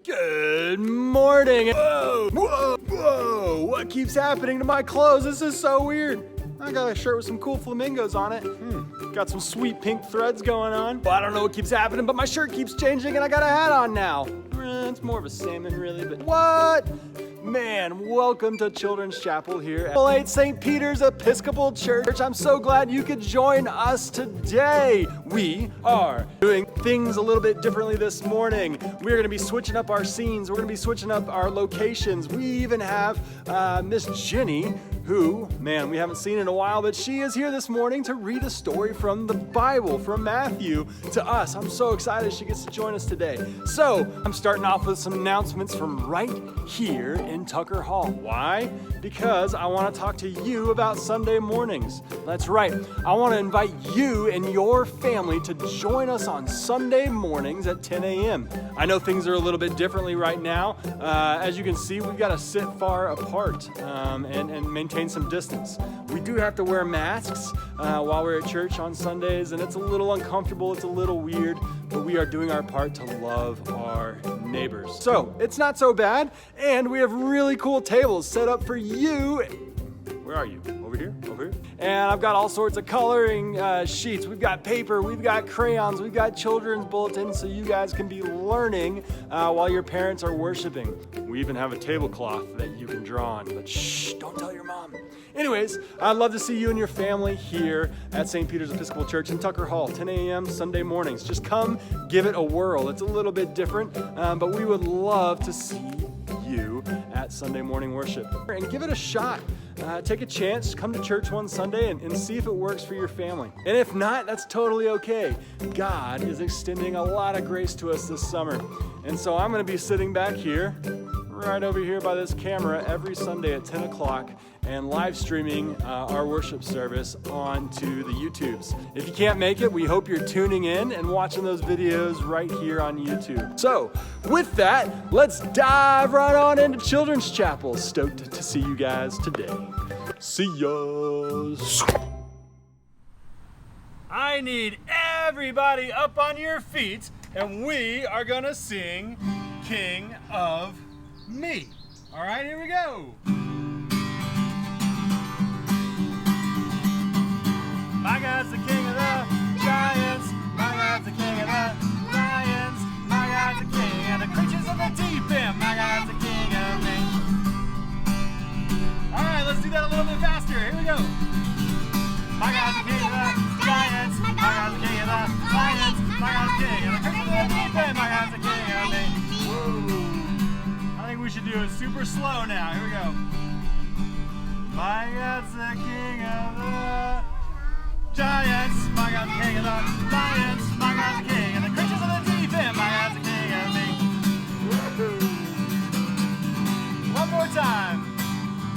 Good morning. Whoa. What keeps happening to my clothes? This is so weird. I got a shirt with some cool flamingos on it. Got some sweet pink threads going on. Well, I don't know what keeps happening, but my shirt keeps changing and I got a hat on now. It's more of a salmon really, but what? Man, welcome to Children's Chapel here at St. Peter's Episcopal Church. I'm so glad you could join us today. We are doing things a little bit differently this morning. We're going to be switching up our scenes. We're going to be switching up our locations. We even have Miss Jenny, who, man, we haven't seen in a while, but she is here this morning to read a story from the Bible, from Matthew, to us. I'm so excited she gets to join us today. So, I'm starting off with some announcements from right here in Tucker Hall. Why? Because I want to talk to you about Sunday mornings. That's right. I want to invite you and your family to join us on Sunday mornings at 10 a.m. I know things are a little bit differently right now. As you can see, we've got to sit far apart and maintain some distance. We do have to wear masks while we're at church on Sundays, and it's a little uncomfortable, it's a little weird, but we are doing our part to love our neighbors. So, it's not so bad, and we have really cool tables set up for you. Where are you? Over here? Over here? And I've got all sorts of coloring sheets. We've got paper, we've got crayons, we've got children's bulletins so you guys can be learning while your parents are worshiping. We even have a tablecloth that you can draw on, but shh, don't tell your mom. Anyways, I'd love to see you and your family here at St. Peter's Episcopal Church in Tucker Hall, 10 a.m. Sunday mornings. Just come give it a whirl. It's a little bit different, but we would love to see you at Sunday morning worship. And give it a shot. Take a chance, come to church one Sunday and see if it works for your family. And if not, that's totally okay. God is extending a lot of grace to us this summer. And so I'm going to be sitting back here, right over here by this camera every Sunday at 10 o'clock and live streaming our worship service onto the YouTubes. If you can't make it, we hope you're tuning in and watching those videos right here on YouTube. So, with that, let's dive right on into Children's Chapel. Stoked to see you guys today. See ya! I need everybody up on your feet, and we are gonna sing King of Me. All right, here we go. My God's the king of the giants. My God's the king of the lions. My God's the king of the creatures of the deep end. My God's the king of me. All right, let's do that a little bit faster. Here we go. My God's the king of the giants. My God's the king of the lions. My God's the king of the creatures of the deep end. My God's the king of me. Woo. I think we should do it super slow now. Here we go. My God's the king of the giants, my God's the king of the lions, my God's the king of the creatures of the deep end, my God's the king of me. Woo-hoo. One more time.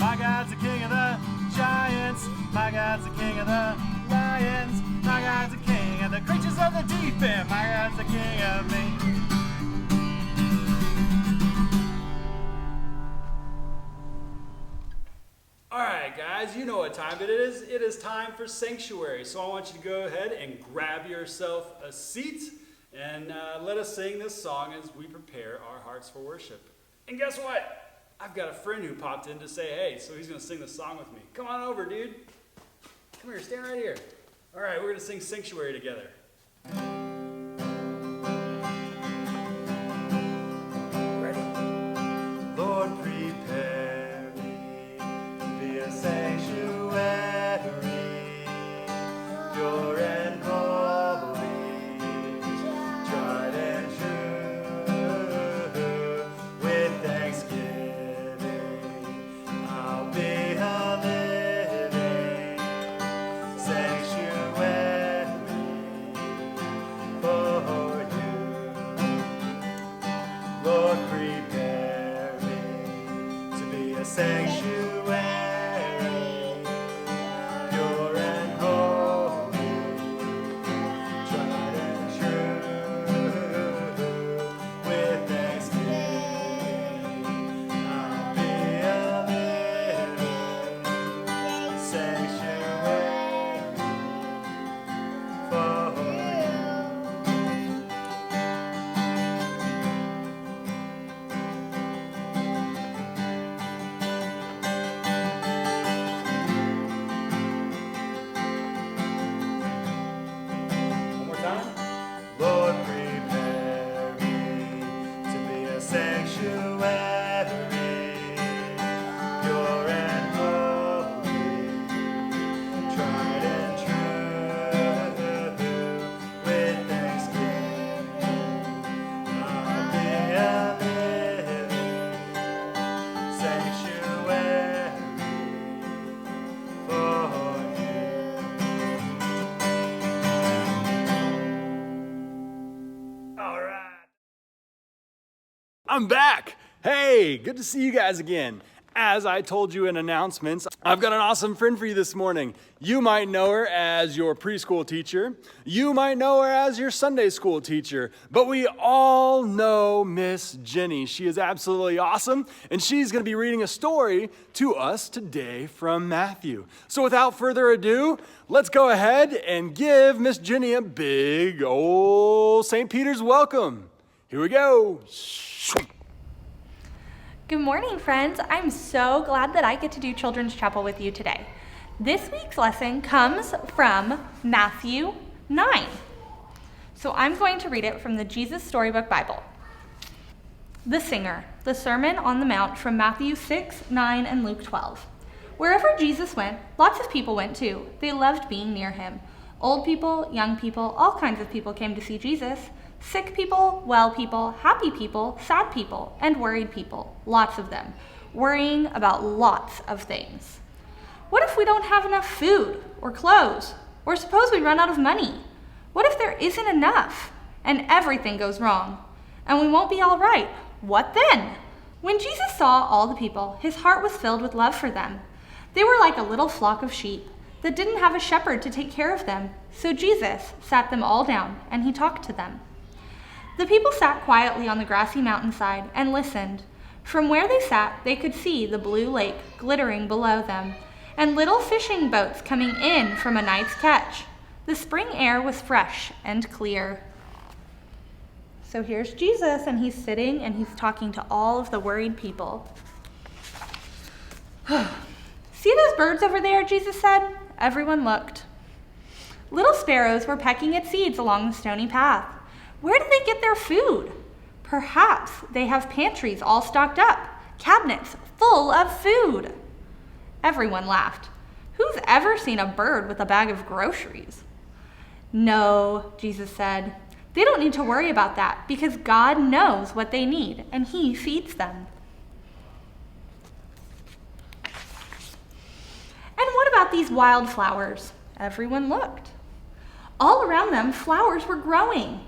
My God's the king of the giants, my God's the king of the lions, my God's the king of the creatures of the deep end, my God's the king of me. All right, guys, you know what time it is. It is time for Sanctuary. So I want you to go ahead and grab yourself a seat and let us sing this song as we prepare our hearts for worship. And guess what? I've got a friend who popped in to say hey, so he's going to sing this song with me. Come on over, dude. Come here, stand right here. All right, we're going to sing Sanctuary together. Ready? Lord, prepare a sanctuary, pure and holy, tried and true. With thanksgiving, I'll be a living sanctuary for you. Lord, prepare me to be a sanctuary. sanctuary, pure and holy, tried and true, with thanksgiving, I'll be a living sanctuary for you. All right. I'm back. Hey, good to see you guys again. As I told you in announcements, I've got an awesome friend for you this morning. You might know her as your preschool teacher. You might know her as your Sunday school teacher. But we all know Miss Jenny. She is absolutely awesome, and she's going to be reading a story to us today from Matthew. So without further ado, let's go ahead and give Miss Jenny a big old St. Peter's welcome. Here we go. Good morning, friends. I'm so glad that I get to do Children's Chapel with you today. This week's lesson comes from Matthew 9. So I'm going to read it from the Jesus Storybook Bible. The Singer, the Sermon on the Mount from Matthew 6, 9, and Luke 12. Wherever Jesus went, lots of people went too. They loved being near him. Old people, young people, all kinds of people came to see Jesus. Sick people, well people, happy people, sad people, and worried people. Lots of them. Worrying about lots of things. What if we don't have enough food or clothes? Or suppose we run out of money? What if there isn't enough and everything goes wrong and we won't be all right? What then? When Jesus saw all the people, his heart was filled with love for them. They were like a little flock of sheep that didn't have a shepherd to take care of them. So Jesus sat them all down and he talked to them. The people sat quietly on the grassy mountainside and listened. From where they sat, they could see the blue lake glittering below them, and little fishing boats coming in from a night's catch. The spring air was fresh and clear. So here's Jesus, and he's sitting and he's talking to all of the worried people. See those birds over there, Jesus said? Everyone looked. Little sparrows were pecking at seeds along the stony path. Where do they get their food? Perhaps they have pantries all stocked up, cabinets full of food. Everyone laughed. Who's ever seen a bird with a bag of groceries? No, Jesus said. They don't need to worry about that because God knows what they need and he feeds them. And what about these wildflowers? Everyone looked. All around them, flowers were growing.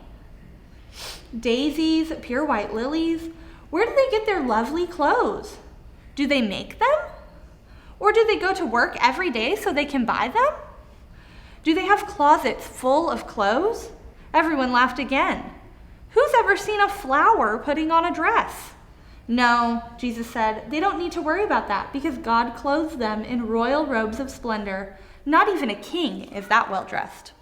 Daisies, pure white lilies. Where do they get their lovely clothes? Do they make them? Or do they go to work every day so they can buy them? Do they have closets full of clothes? Everyone laughed again. Who's ever seen a flower putting on a dress? No, Jesus said, they don't need to worry about that because God clothes them in royal robes of splendor. Not even a king is that well dressed.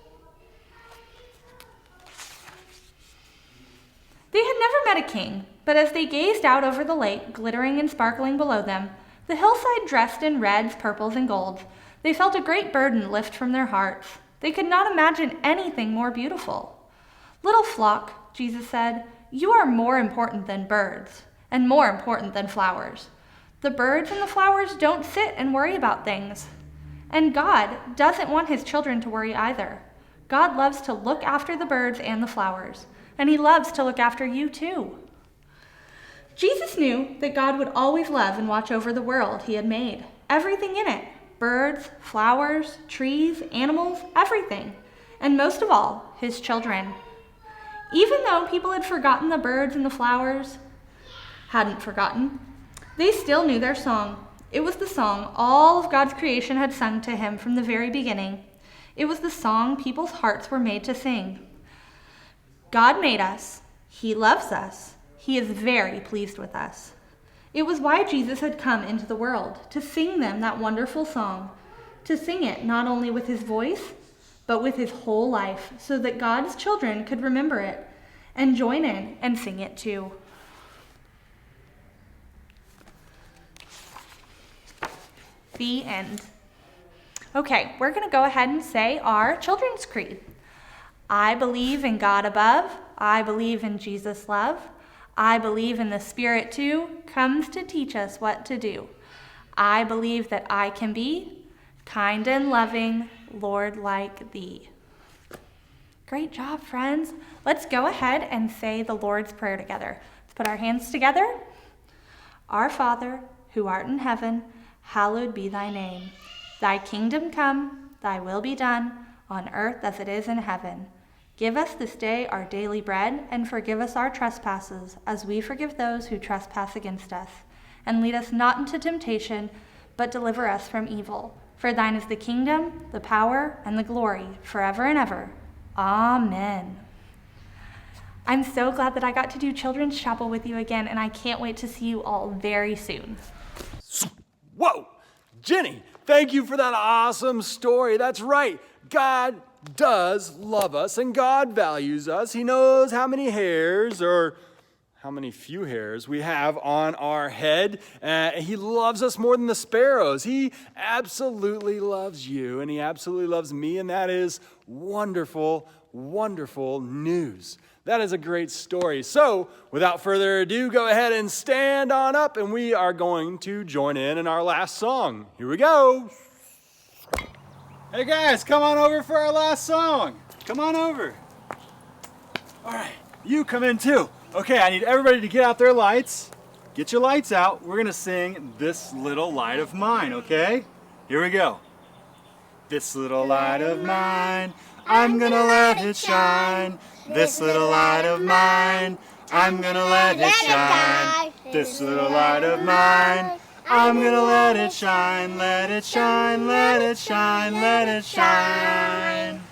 They had never met a king, but as they gazed out over the lake, glittering and sparkling below them, the hillside dressed in reds, purples, and golds, they felt a great burden lift from their hearts. They could not imagine anything more beautiful. Little flock, Jesus said, you are more important than birds, and more important than flowers. The birds and the flowers don't sit and worry about things. And God doesn't want his children to worry either. God loves to look after the birds and the flowers. And he loves to look after you too. Jesus knew that God would always love and watch over the world he had made, everything in it, birds, flowers, trees, animals, everything, and most of all, his children. Even though people had forgotten the birds and the flowers, hadn't forgotten, they still knew their song. It was the song all of God's creation had sung to him from the very beginning. It was the song people's hearts were made to sing. God made us. He loves us. He is very pleased with us. It was why Jesus had come into the world, to sing them that wonderful song, to sing it not only with his voice, but with his whole life, so that God's children could remember it and join in and sing it too. The end. Okay, we're going to go ahead and say our Children's Creed. I believe in God above. I believe in Jesus' love. I believe in the Spirit too, comes to teach us what to do. I believe that I can be kind and loving, Lord, like thee. Great job, friends. Let's go ahead and say the Lord's Prayer together. Let's put our hands together. Our Father, who art in heaven, hallowed be thy name. Thy kingdom come, thy will be done, on earth as it is in heaven. Give us this day our daily bread, and forgive us our trespasses, as we forgive those who trespass against us. And lead us not into temptation, but deliver us from evil. For thine is the kingdom, the power, and the glory, forever and ever. Amen. I'm so glad that I got to do Children's Chapel with you again, and I can't wait to see you all very soon. Whoa! Jenny, thank you for that awesome story. That's right. God does love us, and God values us. He knows how many hairs or how many few hairs we have on our head. He loves us more than the sparrows. He absolutely loves you, and he absolutely loves me, and that is wonderful, wonderful news. That is a great story. So, without further ado, go ahead and stand on up, and we are going to join in our last song. Here we go. Hey guys, come on over for our last song. Come on over. All right, you come in too. Okay, I need everybody to get out their lights. Get your lights out. We're gonna sing This Little Light of Mine, okay? Here we go. This little light of mine, I'm gonna let it shine. This little light of mine, I'm gonna let it shine. This little light of mine, I'm gonna let it shine, let it shine, let it shine, let it shine.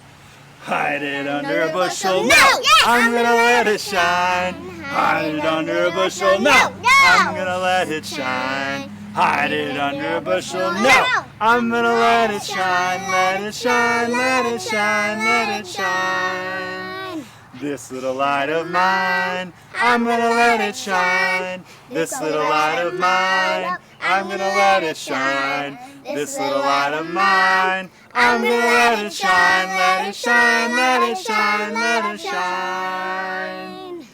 Hide it under a bushel, no! I'm gonna let it shine. Hide it under a bushel, no! I'm gonna let it shine. Hide it under a bushel, no! I'm gonna let it shine, let it shine, let it shine, let it shine. This little light of mine, I'm gonna let it shine. This little light of mine, I'm gonna let it shine. This little light of mine, I'm gonna let it shine, let it shine, let it shine, let it shine.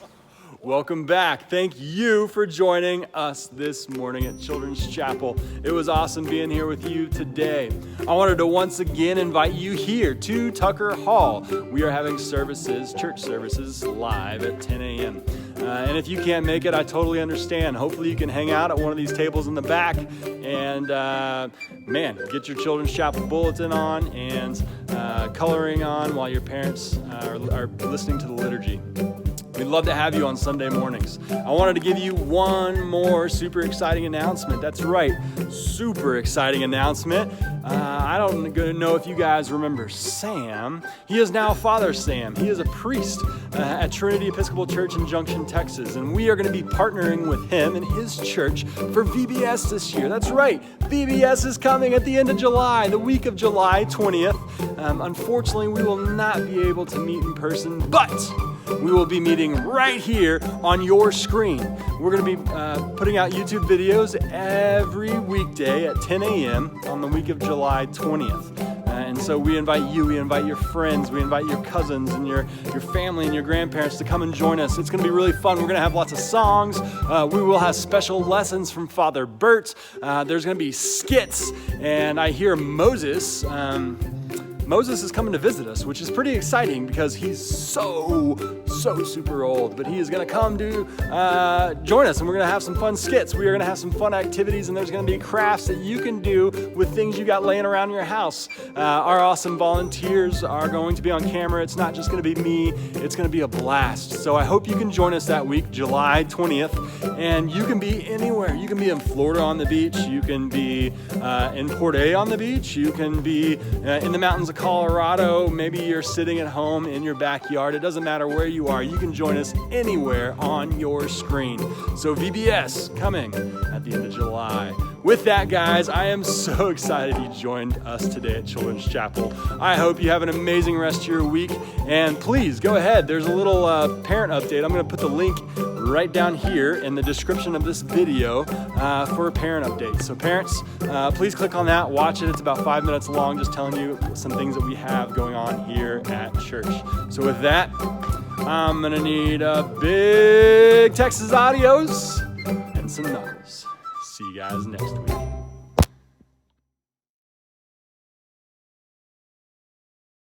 Welcome back. Thank you for joining us this morning at Children's Chapel. It was awesome being here with you today. I wanted to once again invite you here to Tucker Hall. We are having services, church services, live at 10 a.m. And if you can't make it, I totally understand. Hopefully you can hang out at one of these tables in the back and, get your Children's Chapel bulletin on and coloring on while your parents are listening to the liturgy. We'd love to have you on Sunday mornings. I wanted to give you one more super exciting announcement. That's right, super exciting announcement. I don't know if you guys remember Sam. He is now Father Sam. He is a priest at Trinity Episcopal Church in Junction, Texas. And we are going to be partnering with him and his church for VBS this year. That's right, VBS is coming at the end of July, the week of July 20th. Unfortunately, we will not be able to meet in person, but we will be meeting right here on your screen. We're going to be putting out YouTube videos every weekday at 10 a.m. on the week of July 20th. And so we invite you, we invite your friends, we invite your cousins and your family and your grandparents to come and join us. It's going to be really fun. We're going to have lots of songs. We will have special lessons from Father Bert. There's going to be skits. And I hear Moses is coming to visit us, which is pretty exciting because he's so super old. But he is going to come to join us, and we're going to have some fun skits. We are going to have some fun activities, and there's going to be crafts that you can do with things you got laying around your house. Our awesome volunteers are going to be on camera. It's not just going to be me. It's going to be a blast. So I hope you can join us that week, July 20th, and you can be anywhere. You can be in Florida on the beach. You can be in Port A on the beach. You can be in the mountains of Colorado. Maybe you're sitting at home in your backyard. It doesn't matter where you are. You can join us anywhere on your screen. So VBS coming at the end of July. With that, guys, I am so excited you joined us today at Children's Chapel. I hope you have an amazing rest of your week. And please go ahead. There's a little parent update. I'm going to put the link right down here in the description of this video for a parent update. So parents, please click on that. Watch it. It's about 5 minutes long, just telling you some things that we have going on here at church. So with that, I'm gonna need a big Texas adios and some knuckles. See you guys next week.